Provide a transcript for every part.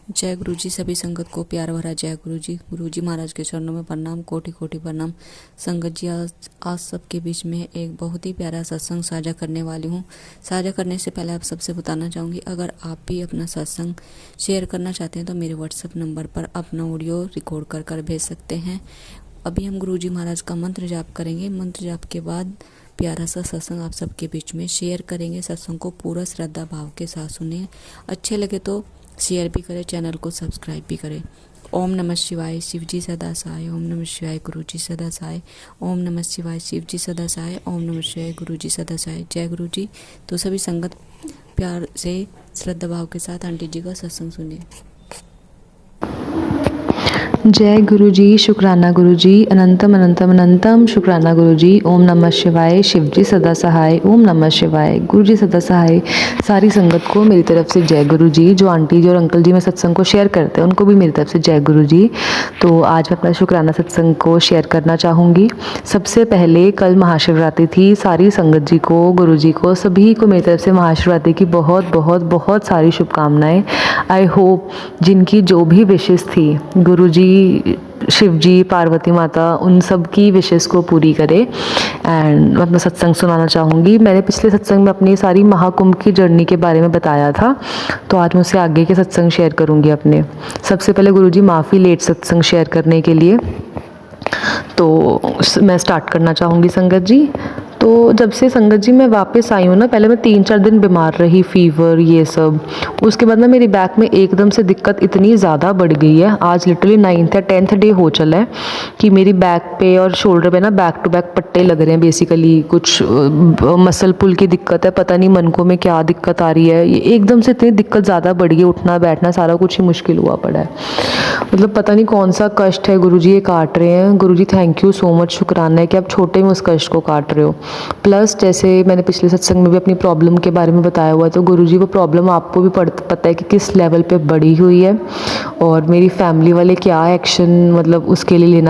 जय गुरु जी। सभी संगत को प्यार भरा जय गुरु जी। गुरु जी महाराज के चरणों में प्रणाम, कोटि कोटि प्रणाम। संगत जी, आज सबके बीच में एक बहुत ही प्यारा सत्संग साझा करने वाली हूँ। साझा करने से पहले आप सबसे बताना चाहूँगी, अगर आप भी अपना सत्संग शेयर करना चाहते हैं तो मेरे व्हाट्सएप नंबर पर अपना ऑडियो रिकॉर्ड कर कर भेज सकते हैं। अभी हम गुरु जी महाराज का मंत्र जाप करेंगे। मंत्र जाप के बाद प्यारा सा सत्संग आप सबके बीच में शेयर करेंगे। सत्संग को पूरा श्रद्धा भाव के साथ सुनिए। अच्छे लगे तो शेयर भी करें, चैनल को सब्सक्राइब भी करें। ओम नमः शिवाय, शिव जी सदा सहाय। ओम नमः शिवाय, गुरु जी सदा सहाय। ओम नमः शिवाय, शिव जी सदा सहाय। ओम नमः शिवाय, गुरु जी सदा सहाय। जय गुरु जी। तो सभी संगत प्यार से श्रद्धा भाव के साथ आंटी जी का सत्संग सुनिए। जय गुरु जी। शुक्राना गुरु जी। अनंतम अनंतम अनंतम शुक्राना गुरु जी। ओम नमः शिवाय, शिव जी सदा सहाय। ओम नमः शिवाय, गुरु जी सदा सहाय। सारी संगत को मेरी तरफ से जय गुरु जी। जो आंटी जी और अंकल जी में सत्संग को शेयर करते हैं उनको भी मेरी तरफ से जय गुरु जी। तो आज मैं अपना शुक्राना सत्संग को शेयर करना चाहूँगी। सबसे पहले कल महाशिवरात्रि थी। सारी संगत जी को, गुरु जी को, सभी को मेरी तरफ से महाशिवरात्रि की बहुत बहुत बहुत सारी शुभकामनाएं। आई होप जिनकी जो भी विशेष थी गुरु जी, शिव जी, पार्वती माता, उन सब की विशेष को पूरी करे। एंड मैं अपना सत्संग सुनाना चाहूँगी। मैंने पिछले सत्संग में अपनी सारी महाकुंभ की जर्नी के बारे में बताया था, तो आज मैं उससे आगे के सत्संग शेयर करूँगी अपने। सबसे पहले गुरु जी माफ़ी लेट सत्संग शेयर करने के लिए। तो मैं स्टार्ट करना चाहूँगी संगत जी। तो जब से संगत जी मैं वापस आई हूँ ना, पहले मैं 3-4 दिन बीमार रही, फीवर ये सब। उसके बाद ना मेरी बैक में एकदम से दिक्कत इतनी ज़्यादा बढ़ गई है। आज लिटरली 9th या 10th डे हो चला है कि मेरी बैक पे और शोल्डर पे ना बैक टू बैक पट्टे लग रहे हैं। बेसिकली कुछ मसल पुल की दिक्कत है, पता नहीं मन को में क्या दिक्कत आ रही है। ये एकदम से इतनी दिक्कत ज़्यादा बढ़ गई, उठना बैठना सारा कुछ ही मुश्किल हुआ पड़ा है। मतलब पता नहीं कौन सा कष्ट है गुरुजी ये काट रहे हैं। गुरुजी थैंक यू सो मच, शुक्राना है कि आप छोटे में उस कष्ट को काट रहे हो। प्लस जैसे मैंने पिछले सत्संग में भी अपनी प्रॉब्लम के बारे में बताया हुआ है, तो गुरुजी वो प्रॉब्लम आपको भी पता है कि किस लेवल पे बढ़ी हुई है, और मेरी फैमिली वाले क्या एक्शन मतलब उसके लिए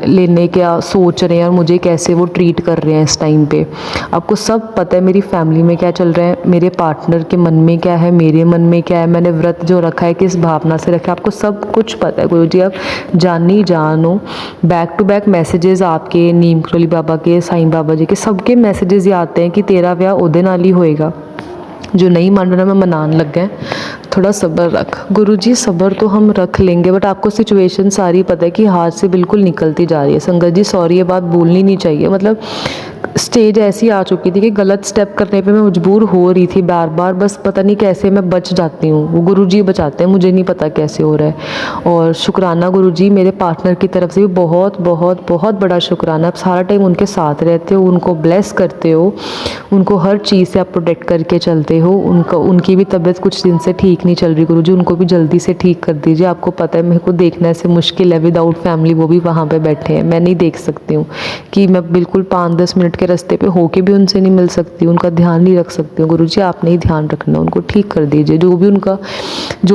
लेने क्या सोच रहे हैं, और मुझे कैसे वो ट्रीट कर रहे हैं इस टाइम पे। आपको सब पता है मेरी फैमिली में क्या चल रहा है, मेरे पार्टनर के मन में क्या है, मेरे मन में क्या है, मैंने व्रत जो रखा है किस भावना से रखा है, आपको सब कुछ पता है गुरुजी। आप जानी जानो, बैक टू बैक मैसेजेस आपके, नीम करोली बाबा के, साईं बाबा जी के, सबके मैसेजेस ये आते हैं कि तेरा ब्याह ओदे नाल ही होएगा। जो नहीं मान रहा मैं मनान लग गए, थोड़ा सब्र रख। गुरुजी सब्र तो हम रख लेंगे, बट आपको सिचुएशन सारी पता है कि हाथ से बिल्कुल निकलती जा रही है। संगत जी सॉरी, ये बात बोलनी नहीं चाहिए। मतलब स्टेज ऐसी आ चुकी थी कि गलत स्टेप करने पे मैं मजबूर हो रही थी बार बार, बस पता नहीं कैसे मैं बच जाती हूँ। वो गुरुजी बचाते हैं, मुझे नहीं पता कैसे हो रहा है। और शुक्राना गुरुजी, मेरे पार्टनर की तरफ से भी बहुत बहुत बहुत बड़ा शुक्राना। आप सारा टाइम उनके साथ रहते हो, उनको ब्लेस करते हो, उनको हर चीज़ से आप प्रोटेक्ट करके चलते हो। उनकी भी तबीयत कुछ दिन से ठीक नहीं चल रही गुरुजी, उनको भी जल्दी से ठीक कर दीजिए। आपको पता है मेरे को देखना ऐसे मुश्किल है, विदाउट फैमिली वो भी वहाँ पे बैठे हैं, मैं नहीं देख सकती हूँ कि मैं बिल्कुल 5-10 मिनट के रास्ते पे होके भी उनसे नहीं मिल सकती, उनका ध्यान नहीं रख सकती हूँ। गुरुजी आपने ही ध्यान रखना, उनको ठीक कर दीजिए। जो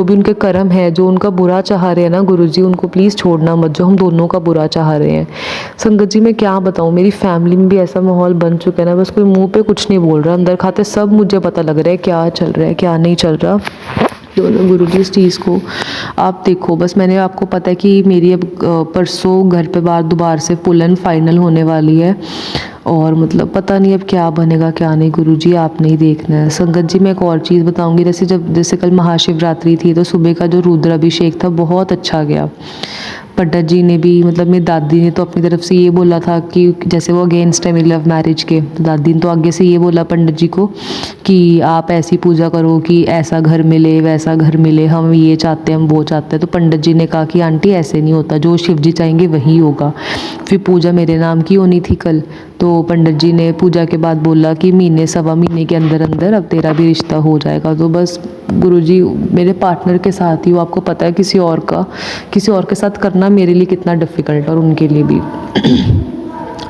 भी उनके कर्म है, जो उनका बुरा चाह रहे हैं ना गुरुजी, उनको प्लीज़ छोड़ना मत, जो हम दोनों का बुरा चाह रहे हैं। संगत जी मैं क्या बताऊँ, मेरी फैमिली में भी ऐसा माहौल बन चुका है ना, बस कोई मुँह पे कुछ नहीं बोल रहा, अंदर खाते सब मुझे पता लग रहा है क्या चल रहा है क्या नहीं चल रहा। तो गुरु जी इस चीज़ को आप देखो। बस मैंने आपको पता है कि मेरी अब परसों घर पे बार दोबारा से फुल एंड फाइनल होने वाली है, और मतलब पता नहीं अब क्या बनेगा क्या नहीं। गुरुजी आपने ही देखना है। संगत जी मैं एक और चीज़ बताऊंगी, जैसे कल महाशिवरात्रि थी, तो सुबह का जो रुद्राभिषेक था बहुत अच्छा गया। पंडित जी ने भी, मतलब मेरी दादी ने तो अपनी तरफ से ये बोला था कि जैसे वो अगेंस्ट है मेरी लव मैरिज के, तो दादी ने तो आगे से ये बोला पंडित जी को कि आप ऐसी पूजा करो कि ऐसा घर मिले वैसा घर मिले, हम ये चाहते हैं हम वो चाहते हैं। तो पंडित जी ने कहा कि आंटी ऐसे नहीं होता, जो शिव जी चाहेंगे वही होगा। फिर पूजा मेरे नाम की होनी थी कल, तो पंडित जी ने पूजा के बाद बोला कि महीने सवा महीने के अंदर अंदर अब तेरा भी रिश्ता हो जाएगा। तो बस गुरुजी मेरे पार्टनर के साथ ही हो, आपको पता है किसी और के साथ करना मेरे लिए कितना डिफ़िकल्ट, और उनके लिए भी।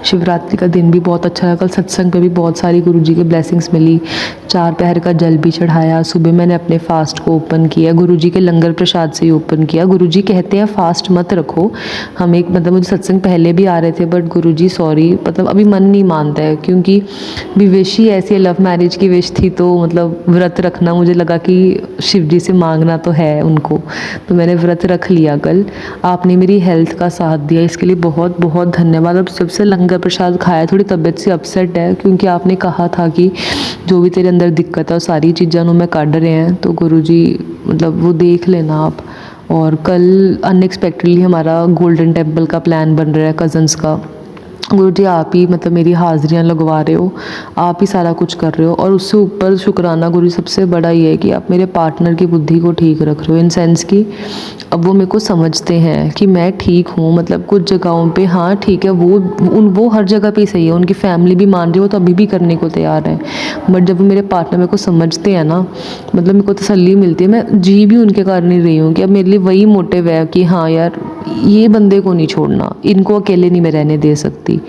शिवरात्रि का दिन भी बहुत अच्छा रहा। कल सत्संग पे भी बहुत सारी गुरुजी की ब्लेसिंग्स मिली। 4 पहर का जल भी चढ़ाया। सुबह मैंने अपने फास्ट को ओपन किया, गुरुजी के लंगर प्रसाद से ही ओपन किया। गुरुजी कहते हैं फास्ट मत रखो। हम एक मतलब मुझे सत्संग पहले भी आ रहे थे, बट गुरुजी सॉरी मतलब अभी मन नहीं मानता है, क्योंकि भी विश ही ऐसी लव मैरिज की विश थी, तो मतलब व्रत रखना मुझे लगा कि शिव जी से मांगना तो है उनको, तो मैंने व्रत रख लिया कल। आपने मेरी हेल्थ का साथ दिया, इसके लिए बहुत बहुत धन्यवाद। अब सबसे लंगर प्रसाद खाया, थोड़ी तबीयत से अपसेट है, क्योंकि आपने कहा था कि जो भी तेरे अंदर दिक्कत है वो सारी चीज़ों में काट रहे हैं, तो गुरुजी मतलब वो देख लेना आप। और कल अनएक्सपेक्टेडली हमारा गोल्डन टेम्पल का प्लान बन रहा है कज़न्स का। गुरुजी आप ही मतलब मेरी हाज़िरियाँ लगवा रहे हो, आप ही सारा कुछ कर रहे हो। और उससे ऊपर शुक्राना गुरुजी सबसे बड़ा ये है कि आप मेरे पार्टनर की बुद्धि को ठीक रख रहे हो, इन सेंस कि अब वो मेरे को समझते हैं कि मैं ठीक हूँ। मतलब कुछ जगहों पे हाँ ठीक है, वो हर जगह पे सही है, उनकी फैमिली भी मान रही हो तो अभी भी करने को तैयार है, बट जब वो मेरे पार्टनर मेरे को समझते हैं ना, मतलब मेरे को तसल्ली मिलती है। मैं जी भी उनके कारण नहीं रही हूँ कि अब मेरे लिए वही मोटिव है कि हाँ यार ये बंदे को नहीं छोड़ना, इनको अकेले नहीं मैं रहने दे सकती।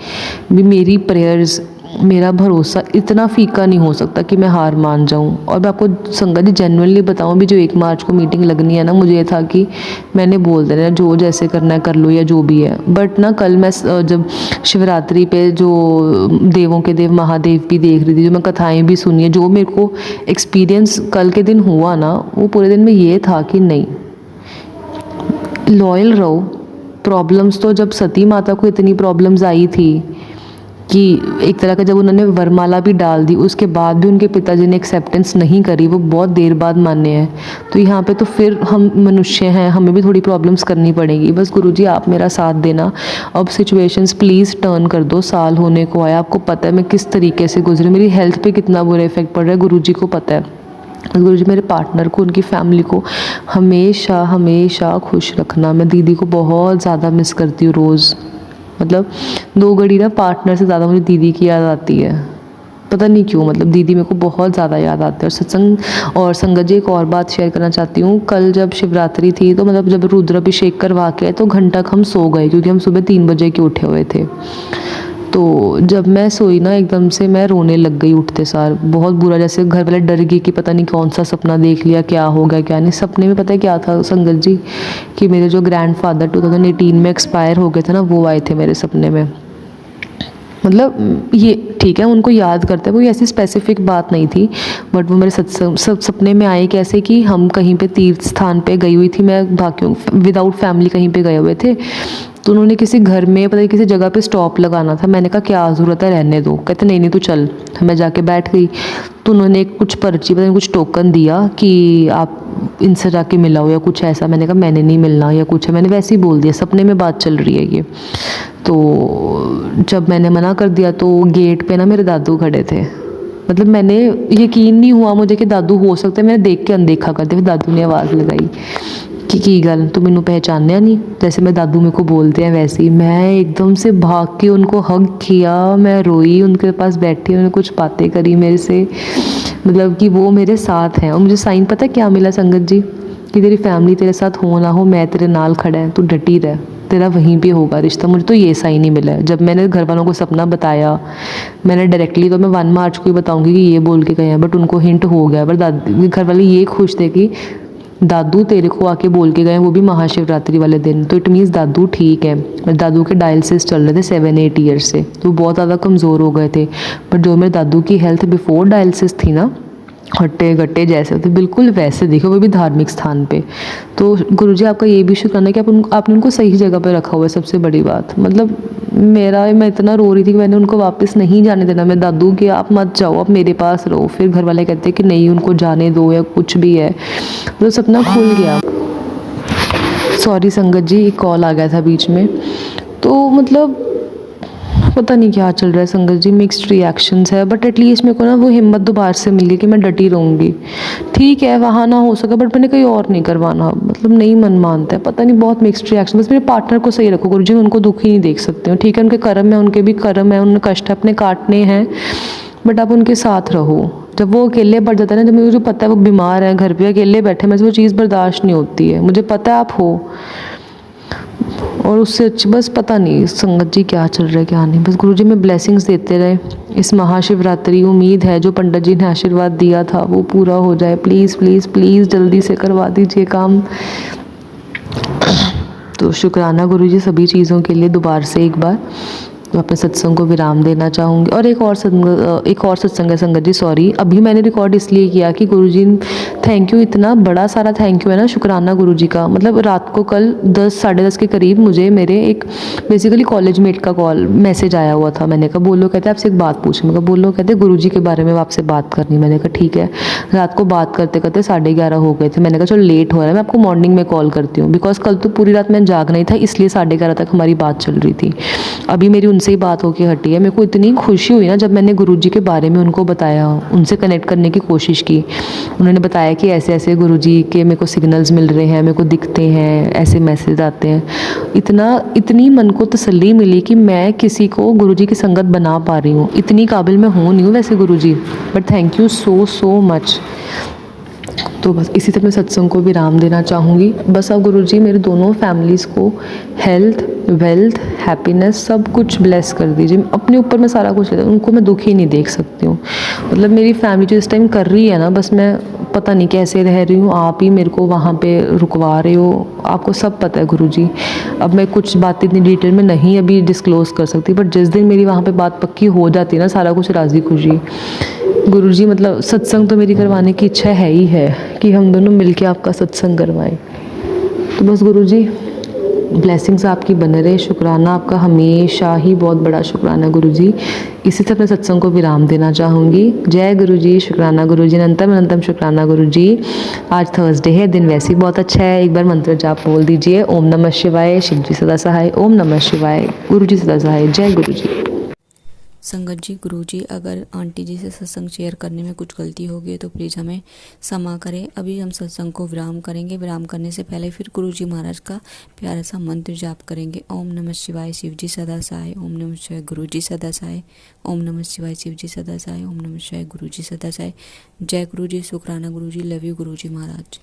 भी मेरी प्रेयर्स, मेरा भरोसा इतना फीका नहीं हो सकता कि मैं हार मान जाऊं। और मैं आपको संगत जी जेन्युइनली बताऊं, भी जो 1 मार्च को मीटिंग लगनी है ना, मुझे ये था कि मैंने बोल देना जो जैसे करना है कर लो या जो भी है। बट ना कल मैं जब शिवरात्रि पे जो देवों के देव महादेव भी देख रही थी, जो मैं कथाएं भी सुनी है, जो मेरे को एक्सपीरियंस कल के दिन हुआ ना, वो पूरे दिन में ये था कि नहीं लॉयल रहो। प्रॉब्लम्स तो जब सती माता को इतनी प्रॉब्लम्स आई थी कि एक तरह का जब उन्होंने वरमाला भी डाल दी, उसके बाद भी उनके पिताजी ने एक्सेप्टेंस नहीं करी, वो बहुत देर बाद माने हैं। तो यहाँ पे तो फिर हम मनुष्य हैं, हमें भी थोड़ी प्रॉब्लम्स करनी पड़ेगी। बस गुरुजी आप मेरा साथ देना। अब सिचुएशंस प्लीज़ टर्न कर दो, साल होने को आया, आपको पता है मैं किस तरीके से गुजरी, मेरी हेल्थ पे कितना बुरा इफेक्ट पड़ रहा है, गुरुजी को पता है। गुरुजी मेरे पार्टनर को, उनकी फैमिली को हमेशा हमेशा खुश रखना। मैं दीदी को बहुत ज़्यादा मिस करती हूँ रोज़, मतलब 2 घड़ी ना पार्टनर से ज़्यादा मुझे दीदी की याद आती है, पता नहीं क्यों। मतलब दीदी मेरे को बहुत ज़्यादा याद आती है। और सत्संग और संगत जी एक और बात शेयर करना चाहती हूँ। कल जब शिवरात्रि थी तो मतलब जब रुद्राभिषेक करवा के तो घंटा हम सो गए, क्योंकि हम सुबह 3 बजे के उठे हुए थे। तो जब मैं सोई ना, एकदम से मैं रोने लग गई उठते सार, बहुत बुरा, जैसे घर वाले डर गए कि पता नहीं कौन सा सपना देख लिया, क्या हो गया क्या नहीं। सपने में पता है क्या था संगत जी, कि मेरे जो ग्रैंडफादर 2018 में एक्सपायर हो गए थे ना, वो आए थे मेरे सपने में। मतलब ये ठीक है उनको याद करते हैं, कोई ऐसी स्पेसिफिक बात नहीं थी, बट वो मेरे सपने में आए कैसे कि हम कहीं पे तीर्थ स्थान पे गई हुई थी, मैं बाकियों विदाउट फैमिली कहीं पे गए हुए थे। तो उन्होंने किसी घर में पता नहीं किसी जगह पे स्टॉप लगाना था, मैंने कहा क्या ज़रूरत है, रहने दो। कहते नहीं नहीं तू चल। मैं जाके बैठ गई, तो उन्होंने कुछ पर्ची पता नहीं कुछ टोकन दिया कि आप इनसे जाके मिलाओ या कुछ ऐसा। मैंने कहा मैंने नहीं मिलना या कुछ है, मैंने वैसे ही बोल दिया, सपने में बात चल रही है ये। तो जब मैंने मना कर दिया तो गेट पे ना मेरे दादू खड़े थे। मतलब मैंने यकीन नहीं हुआ मुझे कि दादू हो सकते, मैंने देख के अनदेखा कर दिया। फिर दादू ने आवाज़ लगाई कि की गल तू मैनू पहचानिया नहीं, जैसे मैं दादू मेरे को बोलते हैं वैसे ही। मैं एकदम से भाग के उनको हग किया, मैं रोई, उनके पास बैठी, उन्होंने कुछ बातें करी मेरे से, मतलब कि वो मेरे साथ हैं। और मुझे साइन पता क्या मिला संगत जी, कि तेरी फैमिली तेरे साथ हो ना हो, मैं तेरे नाल खड़ा है, तू डटी रह, तेरा वहीं पे होगा रिश्ता। मुझे तो ये साइन ही मिला है। जब मैंने घर वालों को सपना बताया, मैंने डायरेक्टली तो मैं 1 मार्च को ही बताऊंगी कि ये बोल के गए हैं, बट उनको हिंट हो गया। पर दादी घर वाले ये खुश थे कि दादू तेरे को आके बोल के गए, वो भी महाशिवरात्रि वाले दिन, तो इट मीन्स दादू ठीक है। दादू के डायलिसिस चल रहे थे 7-8 ईयर्स से, तो बहुत ज़्यादा कमज़ोर हो गए थे। पर जो मेरे दादू की हेल्थ बिफोर डायलिसिस थी ना, हट्टे गट्टे जैसे होते बिल्कुल वैसे दिखे, वो भी धार्मिक स्थान पे। तो गुरुजी आपका ये भी शुक्राना कि आपने उनको सही जगह पे रखा हुआ है, सबसे बड़ी बात। मतलब मैं इतना रो रही थी कि मैंने उनको वापस नहीं जाने देना। मैं दादू कि आप मत जाओ, आप मेरे पास रहो। फिर घर वाले कहते कि नहीं उनको जाने दो या कुछ भी है, तो सपना खुल गया। सॉरी संगत जी, एक कॉल आ गया था बीच में। तो मतलब पता नहीं क्या चल रहा है संगत जी, मिक्स्ड रिएक्शंस है, बट एटलीस्ट मेरे को ना वो हिम्मत दोबारा से मिली कि मैं डटी रहूँगी। ठीक है वहाँ ना हो सका, बट मैंने कहीं और नहीं करवाना, मतलब नहीं मन मानता है, पता नहीं बहुत मिक्स्ड रिएक्शन। बस मेरे पार्टनर को सही रखो गुरुजी, उनको दुखी नहीं देख सकते हो। ठीक है उनके कर्म है, उनके भी कर्म है, उन्हें कष्ट अपने काटने हैं, बट आप उनके साथ रहो। जब वो अकेले बढ़ जाता है ना, जब मुझे पता है वो बीमार है, घर पे अकेले बैठे, मुझे वो चीज़ बर्दाश्त नहीं होती है। मुझे पता है आप हो, और उससे अच्छी बस पता नहीं संगत जी क्या चल रहा है क्या नहीं, बस गुरुजी में ब्लेसिंग्स देते रहे। इस महाशिवरात्रि उम्मीद है जो पंडित जी ने आशीर्वाद दिया था वो पूरा हो जाए। प्लीज़ प्लीज़ प्लीज़ जल्दी से करवा दीजिए काम। तो शुक्राना गुरुजी सभी चीज़ों के लिए दोबारा से एक बार। तो अपने सत्संग को विराम देना चाहूँगी। और एक और सत्संग है संगत जी, सॉरी, अभी मैंने रिकॉर्ड इसलिए किया कि गुरुजी थैंक यू, इतना बड़ा सारा थैंक यू है ना शुक्राना गुरुजी का। मतलब रात को कल 10 साढ़े 10 के करीब मुझे मेरे एक बेसिकली कॉलेज मेट का कॉल मैसेज आया हुआ था। मैंने कहा बोलो, कहते आपसे एक बात पूछी। मैं कहा बोलो, कहते गुरुजी के बारे में आपसे बात करनी। मैंने कहा ठीक है। रात को बात करते करते 11:30 हो गए थे। मैंने कहा चलो लेट हो रहा है, मैं आपको मॉर्निंग में कॉल करती हूँ, बिकॉज कल तो पूरी रात मैं जाग नहीं था, इसलिए 11:30 तक हमारी बात चल रही थी। अभी मेरी उनसे ही बात होके हटी है। मेरे को इतनी खुशी हुई ना जब मैंने गुरुजी के बारे में उनको बताया, उनसे कनेक्ट करने की कोशिश की। उन्होंने बताया कि ऐसे ऐसे गुरुजी के मेरे को सिग्नल्स मिल रहे हैं, मेरे को दिखते हैं, ऐसे मैसेज आते हैं। इतनी मन को तसल्ली मिली कि मैं किसी को गुरुजी की संगत बना पा रही हूँ। इतनी काबिल मैं हूँ नहीं हूँ वैसे Guruji, but thank you so much. तो बस इसी तरह मैं सत्संग को विराम देना चाहूँगी। बस अब गुरुजी मेरे दोनों फैमिलीज़ को हेल्थ, वेल्थ, हैप्पीनेस सब कुछ ब्लेस कर दीजिए। अपने ऊपर मैं सारा कुछ लेता हूँ, उनको मैं दुखी नहीं देख सकती हूँ। मतलब मेरी फैमिली जो इस टाइम कर रही है ना, बस मैं पता नहीं कैसे रह रही हूँ। आप ही मेरे को वहाँ पे रुकवा रहे हो, आपको सब पता है गुरुजी। अब मैं कुछ बातें इतनी डिटेल में नहीं अभी डिस्क्लोज़ कर सकती, बट जिस दिन मेरी वहाँ पे बात पक्की हो जाती है ना, सारा कुछ राज़ी खुशी। गुरुजी मतलब सत्संग तो मेरी करवाने की इच्छा है ही है कि हम दोनों मिलके आपका सत्संग करवाएं। तो बस गुरुजी ब्लेसिंग्स आपकी बने रहे। शुक्राना आपका हमेशा ही बहुत बड़ा शुक्राना गुरुजी। इसी से अपने सत्संग को विराम देना चाहूँगी। जय गुरुजी, शुक्राना गुरुजी, अनंतम अनंतम शुक्राना गुरुजी। आज थर्सडे है, दिन वैसे ही बहुत अच्छा है। एक बार मंत्र जाप बोल दीजिए, ओम नमः शिवाय, शिव जी सदा सहाय, ओम नमः शिवाय, गुरुजी सदा सहाय। जय गुरुजी। संगत जी, गुरुजी अगर आंटी जी से सत्संग शेयर करने में कुछ गलती होगी है तो प्लीज़ हमें क्षमा करें। अभी हम सत्संग को विराम करेंगे। विराम करने से पहले फिर गुरुजी महाराज का प्यारा सा मंत्र जाप करेंगे। ओम नमः शिवाय, शिव जी सदा सहाय, ओम नमः शिवाय, गुरुजी सदा सहाय, ओम नमः शिवाय, शिव जी सदा सहाय, ओम नमः शिवाय, गुरुजी सदा सहाय। जय गुरुजी, शुक्राना गुरुजी, लव यू गुरुजी महाराज।